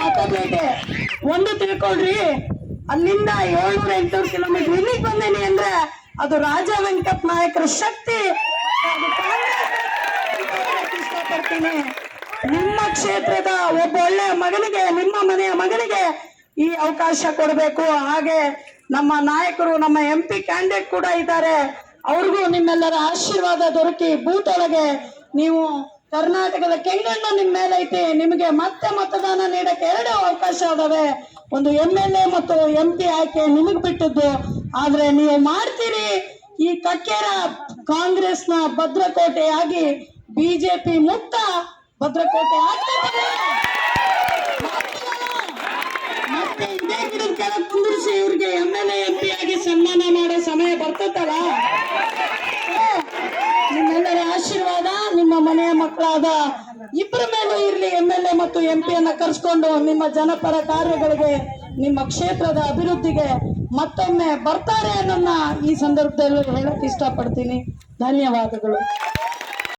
ಮತಪೇಟೆ ಒಂದು ತಿಳ್ಕೊಳ್ರಿ, ಅಲ್ಲಿಂದ 700-800 ಕಿಲೋಮೀಟರ್ ಇಲ್ಲಿಗೆ ಬಂದೇನಿ ಅಂದ್ರೆ ಅದು ರಾಜ ವೆಂಕಟ ನಾಯಕರ ಶಕ್ತಿ. ಅದು ಕಾಂಗ್ರೆಸ್ ಇಷ್ಟಪಡ್ತೀನಿ. ನಿಮ್ಮ ಕ್ಷೇತ್ರದ ಒಬ್ಬ ಒಳ್ಳೆ ಮಗನಿಗೆ, ನಿಮ್ಮ ಮನೆಯ ಮಗನಿಗೆ ಈ ಅವಕಾಶ ಕೊಡಬೇಕು. ಹಾಗೆ ನಮ್ಮ ನಾಯಕರು, ನಮ್ಮ MP ಕ್ಯಾಂಡಿಡೇಟ್ ಕೂಡ ಇದ್ದಾರೆ, ಅವ್ರಿಗೂ ನಿಮ್ಮೆಲ್ಲರ ಆಶೀರ್ವಾದ ದೊರಕಿ ಬೂತ್ ಒಳಗೆ ನೀವು ಕರ್ನಾಟಕದ ಕೆಂಗಣ್ಣ ನಿಮ್ಮ ಮೇಲೆ ಐತಿ. ನಿಮಗೆ ಮತ್ತೆ ಮತದಾನ ನೀಡಕ್ಕೆ 2 ಅವಕಾಶ ಅದಾವೆ. ಒಂದು MLA ಮತ್ತು MP ಆಯ್ಕೆ ನಿಮಗ್ ಬಿಟ್ಟದ್ದು. ಆದ್ರೆ ನೀವು ಮಾಡ್ತೀರಿ. ಈ ಕಕ್ಕೇರ ಕಾಂಗ್ರೆಸ್ನ ಭದ್ರಕೋಟೆಯಾಗಿ BJP ಮುಕ್ತ ಭದ್ರಕೋಟೆ ಆಗ್ತದೆ. ಮತ್ತೆ ಇದೇ ಗಿಡದ ಕೆಳಗೆ ಕುಂದಿರಿಸಿ ಇವ್ರಿಗೆ MLA MP ಆಗಿ ಸನ್ಮಾನ ಮಾಡೋ ಸಮಯ ಬರ್ತದಲ್ಲ. ನಿಮ್ಮೆಲ್ಲರ ಆಶೀರ್ವಾದ ನಿಮ್ಮ ಮನೆಯ ಮಕ್ಕಳಾದ ಇಬ್ಬರ ಮೇಲೂ ಇರ್ಲಿ. MLA ಮತ್ತು MP ಯನ್ನ ಕರೆಸ್ಕೊಂಡು ನಿಮ್ಮ ಜನಪರ ಕಾರ್ಯಗಳಿಗೆ, ನಿಮ್ಮ ಕ್ಷೇತ್ರದ ಅಭಿವೃದ್ಧಿಗೆ ಮತ್ತೊಮ್ಮೆ ಬರ್ತಾರೆ ಅನ್ನೋದನ್ನ ಈ ಸಂದರ್ಭದಲ್ಲಿ ಹೇಳಕ್ ಇಷ್ಟಪಡ್ತೀನಿ. ಧನ್ಯವಾದಗಳು.